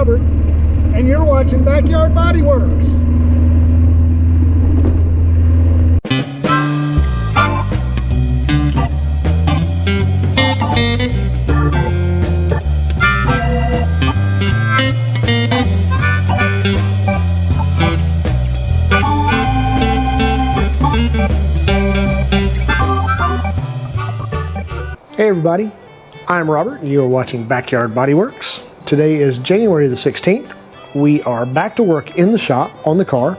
Robert, and you're watching Backyard Bodyworks. Hey everybody, I'm Robert and you are watching Backyard Bodyworks. Today is January the 16th. We are back to work in the shop on the car.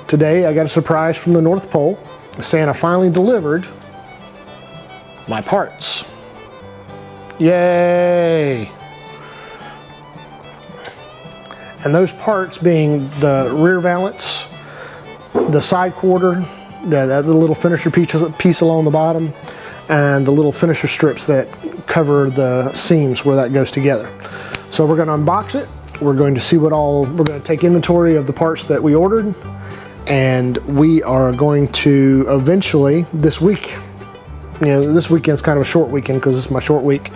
Today I got a surprise from the North Pole. Santa finally delivered my parts. Yay! And those parts being the rear valance, the side quarter, the little finisher piece along the bottom, and the little finisher strips that cover the seams where that goes together. So we're going to unbox it. We're going to see we're going to take inventory of the parts that we ordered, and we are going to eventually this week, this weekend's kind of a short weekend because it's my short week,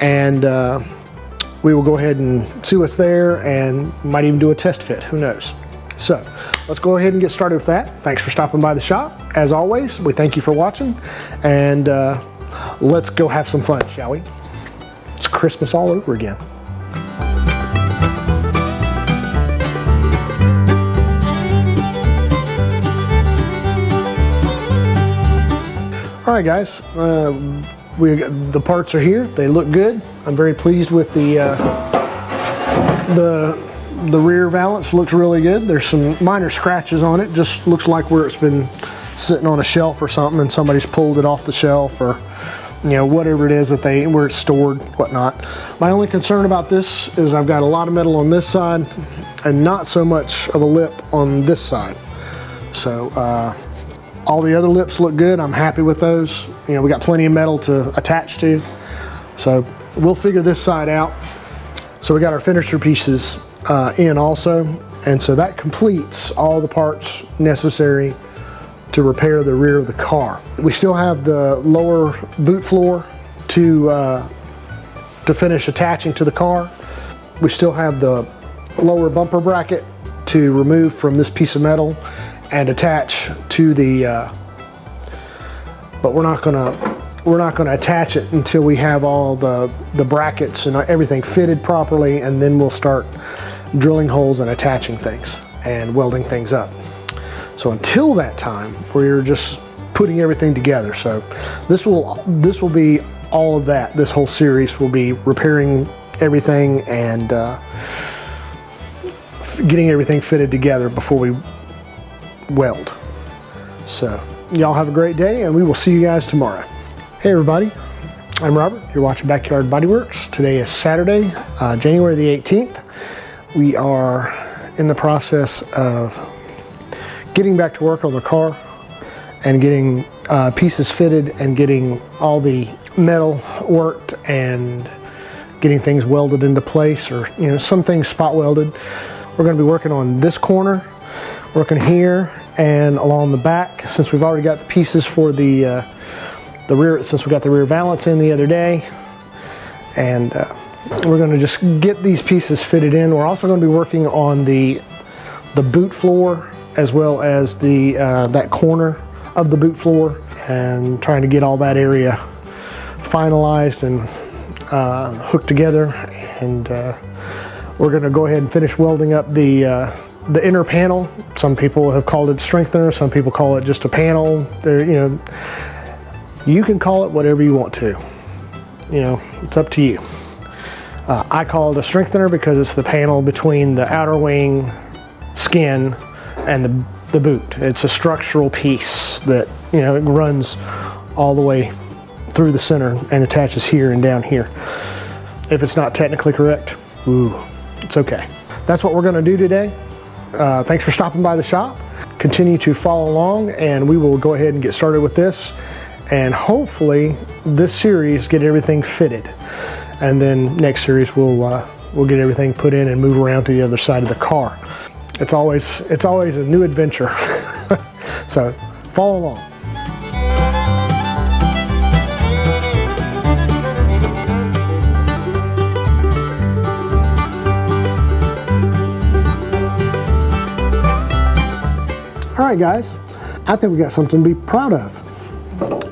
and we will go ahead and see what's there and might even do a test fit, who knows. So let's go ahead and get started with that. Thanks for stopping by the shop. As always, we thank you for watching, and let's go have some fun, shall we? It's Christmas all over again. All right, guys, the parts are here. They look good. I'm very pleased with the rear valance. Looks really good. There's some minor scratches on it. Just looks like where it's been sitting on a shelf or something and somebody's pulled it off the shelf, or whatever it is that where it's stored, whatnot. My only concern about this is I've got a lot of metal on this side and not so much of a lip on this side. So all the other lips look good. I'm happy with those. We got plenty of metal to attach to, so we'll figure this side out. So we got our finisher pieces in also, and so that completes all the parts necessary to repair the rear of the car. We still have the lower boot floor to finish attaching to the car. We still have the lower bumper bracket to remove from this piece of metal and attach to the but we're not gonna attach it until we have all the brackets and everything fitted properly, and then we'll start drilling holes and attaching things and welding things up. So until that time, we're just putting everything together. So this will be all of that. This whole series will be repairing everything and getting everything fitted together before we weld. So y'all have a great day, and we will see you guys tomorrow. Hey everybody, I'm Robert. You're watching Backyard Bodyworks. Today is Saturday, January the 18th. We are in the process of getting back to work on the car and getting pieces fitted and getting all the metal worked and getting things welded into place, or some things spot welded. We're going to be working on this corner, working here and along the back, since we've already got the pieces for the rear, since we got the rear valance in the other day, and we're going to just get these pieces fitted in. We're also going to be working on the boot floor, as well as that corner of the boot floor, and trying to get all that area finalized and hooked together. And we're going to go ahead and finish welding up the inner panel. Some people have called it strengthener. Some people call it just a panel. You can call it whatever you want to. It's up to you. I call it a strengthener because it's the panel between the outer wing skin and the boot. It's a structural piece that it runs all the way through the center and attaches here and down here. If it's not technically correct, it's okay. That's what we're going to do today. Thanks for stopping by the shop. Continue to follow along, and we will go ahead and get started with this, and hopefully this series get everything fitted, and then next series we'll get everything put in and move around to the other side of the car. It's always a new adventure. So follow along. right, guys, I think we got something to be proud of.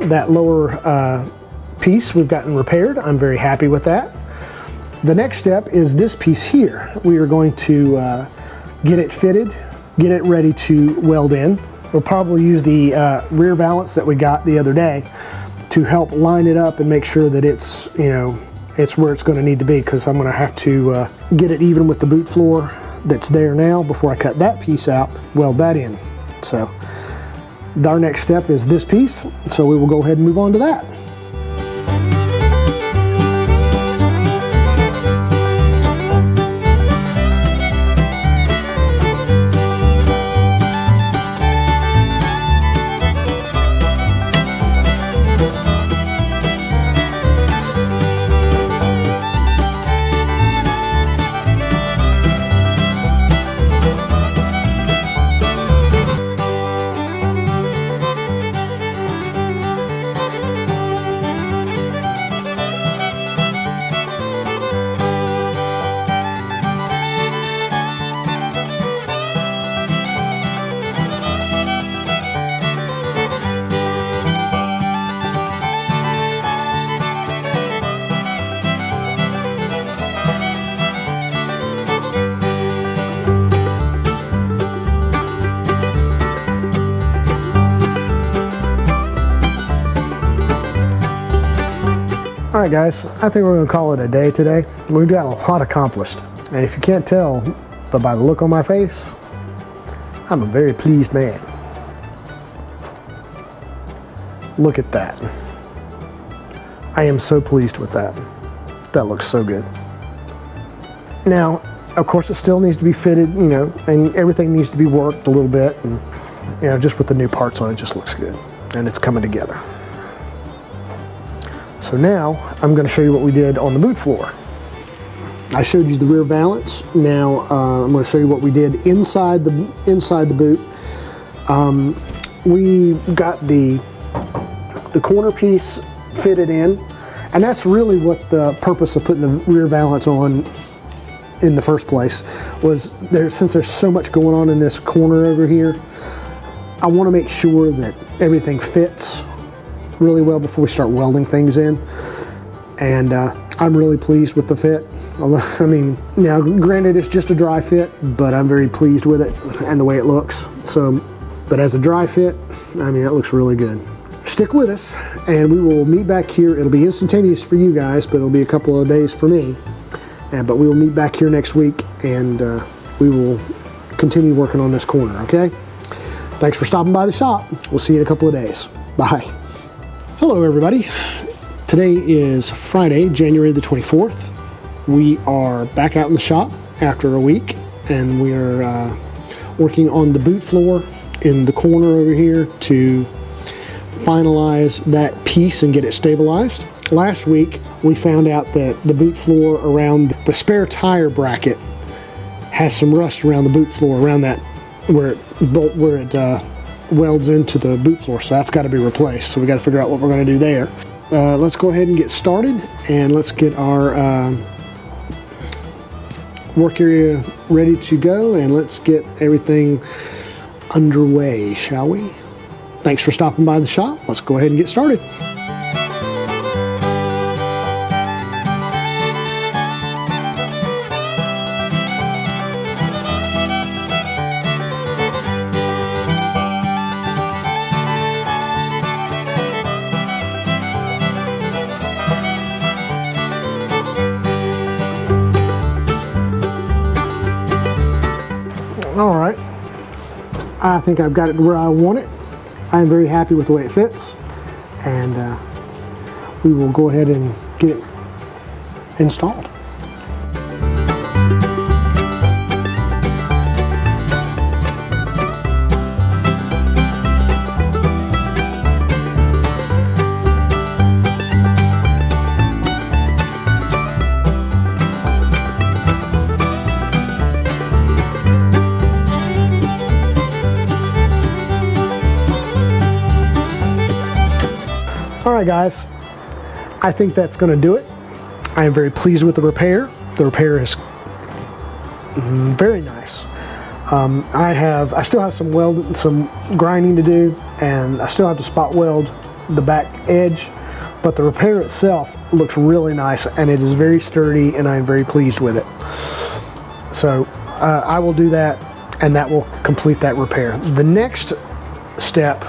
That lower piece we've gotten repaired. I'm very happy with that. The next step is this piece here. We are going to get it fitted, get it ready to weld in. We'll probably use the rear valance that we got the other day to help line it up and make sure that it's, you know, it's where it's going to need to be, because I'm going to have to get it even with the boot floor that's there now before I cut that piece out, weld that in. So our next step is this piece, so we will go ahead and move on to that. All right, guys, I think we're gonna call it a day today. We've got a lot accomplished. And if you can't tell, but by the look on my face, I'm a very pleased man. Look at that. I am so pleased with that. That looks so good. Now, of course, it still needs to be fitted, you know, and everything needs to be worked a little bit. And, you know, just with the new parts on it, just looks good. And it's coming together. So now I'm going to show you what we did on the boot floor. I showed you the rear valance. Now I'm going to show you what we did inside the boot. We got the corner piece fitted in, and that's really what the purpose of putting the rear valance on in the first place was. Since there's so much going on in this corner over here, I want to make sure that everything fits really well before we start welding things in. And I'm really pleased with the fit. I mean, now granted it's just a dry fit, but I'm very pleased with it and the way it looks. So, but as a dry fit, I mean, it looks really good. Stick with us and we will meet back here. It'll be instantaneous for you guys, but it'll be a couple of days for me. But we will meet back here next week, and we will continue working on this corner, okay? Thanks for stopping by the shop. We'll see you in a couple of days. Bye. Hello, everybody. Today is Friday, January the 24th. We are back out in the shop after a week, and we are working on the boot floor in the corner over here to finalize that piece and get it stabilized. Last week, we found out that the boot floor around the spare tire bracket has some rust around the boot floor, around that where it welds into the boot floor, so that's got to be replaced. So we got to figure out what we're going to do there. Let's go ahead and get started, and let's get our work area ready to go, and let's get everything underway, shall we? Thanks for stopping by the shop. Let's go ahead and get started. All right, I think I've got it where I want it. I'm very happy with the way it fits, and we will go ahead and get it installed. All right, guys, I think that's going to do it. I am very pleased with the repair. The repair is very nice. I still have some grinding to do, and I still have to spot weld the back edge, but the repair itself looks really nice, and it is very sturdy, and I'm very pleased with it. So I will do that, and that will complete that repair. The next step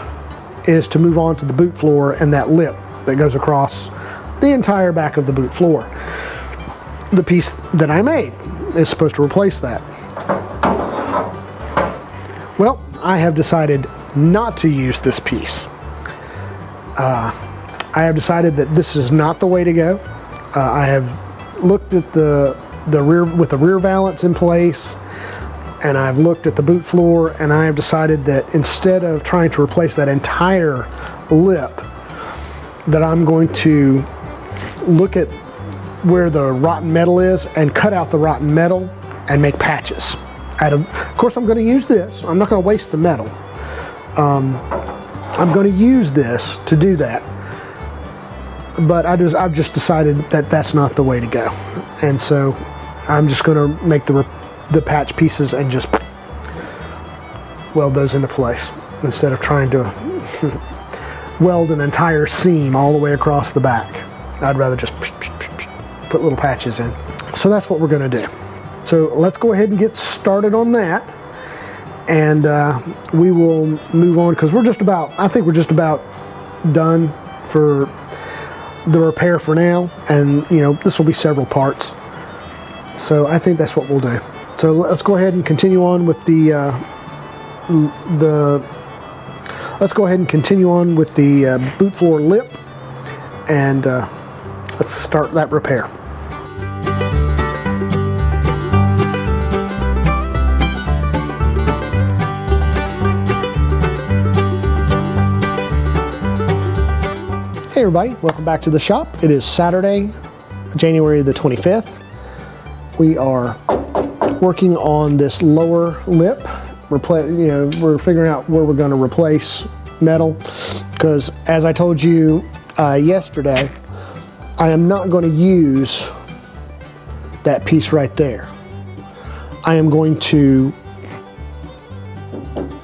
is to move on to the boot floor and that lip that goes across the entire back of the boot floor. The piece that I made is supposed to replace that. Well, I have decided not to use this piece. I have decided that this is not the way to go. I have looked at the rear with the rear valance in place, and I've looked at the boot floor, and I have decided that instead of trying to replace that entire lip, that I'm going to look at where the rotten metal is and cut out the rotten metal and make patches. Of course, I'm going to use this. I'm not going to waste the metal. I'm going to use this to do that. But I've just decided that that's not the way to go. And so I'm just going to make the patch pieces and just weld those into place instead of trying to weld an entire seam all the way across the back. I'd rather just put little patches in. So that's what we're going to do. So let's go ahead and get started on that, and we will move on, because I think we're just about done for the repair for now, and this will be several parts. So I think that's what we'll do. So let's go ahead and continue on with the boot floor lip, and let's start that repair. Hey everybody, welcome back to the shop. It is Saturday, January the 25th. We are working on this lower lip. We're figuring out where we're going to replace metal, because as I told you yesterday, I am not going to use that piece right there. I am going to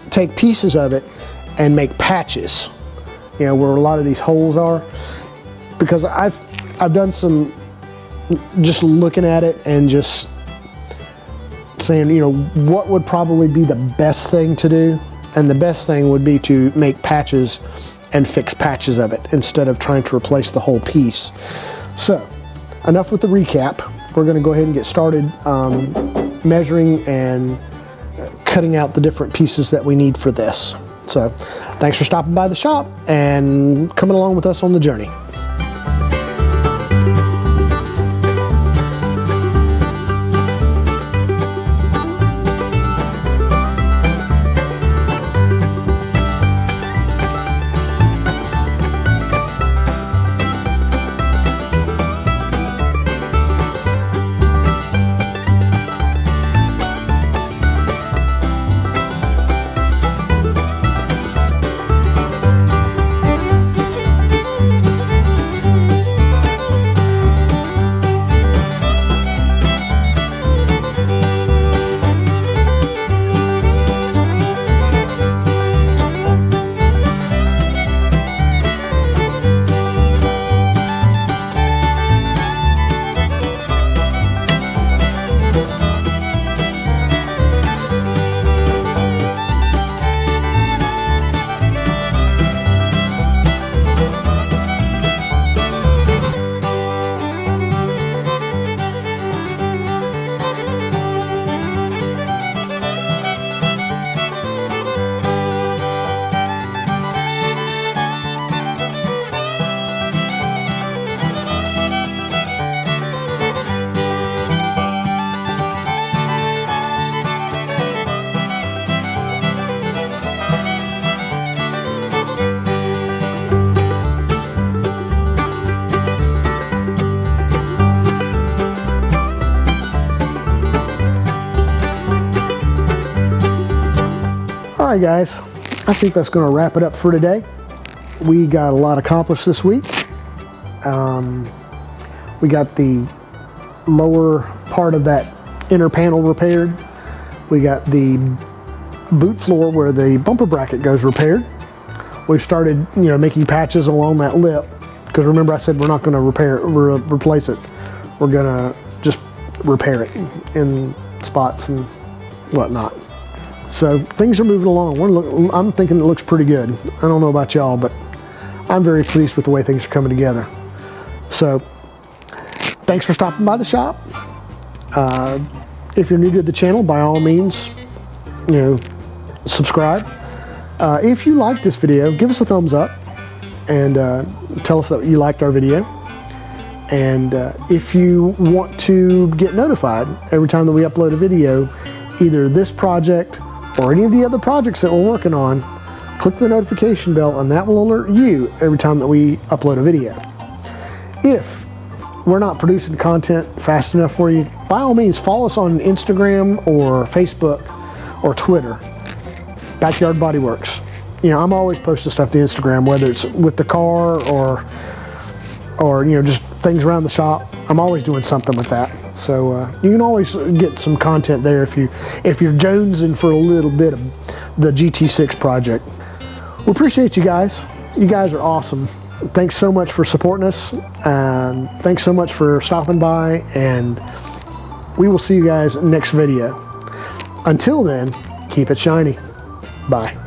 take pieces of it and make patches, where a lot of these holes are, because I've done some just looking at it and just saying, what would probably be the best thing to do, and the best thing would be to make patches and fix patches of it instead of trying to replace the whole piece. So enough with the recap. We're going to go ahead and get started measuring and cutting out the different pieces that we need for this. So thanks for stopping by the shop and coming along with us on the journey. All right, guys, I think that's going to wrap it up for today. We got a lot accomplished this week. We got the lower part of that inner panel repaired. We got the boot floor where the bumper bracket goes repaired. We've started, making patches along that lip, because remember I said we're not going to replace it. We're going to just repair it in spots and whatnot. So things are moving along. I'm thinking it looks pretty good. I don't know about y'all, but I'm very pleased with the way things are coming together. So thanks for stopping by the shop. If you're new to the channel, by all means, subscribe. If you liked this video, give us a thumbs up and tell us that you liked our video. And if you want to get notified every time that we upload a video, either this project or any of the other projects that we're working on, click the notification bell and that will alert you every time that we upload a video. If we're not producing content fast enough for you, by all means follow us on Instagram or Facebook or Twitter, Backyard Bodyworks. I'm always posting stuff to Instagram, whether it's with the car or just things around the shop. I'm always doing something with that. So you can always get some content there if you're jonesing for a little bit of the GT6 project. We appreciate you guys. You guys are awesome. Thanks so much for supporting us, and thanks so much for stopping by, and we will see you guys next video. Until then, keep it shiny. Bye.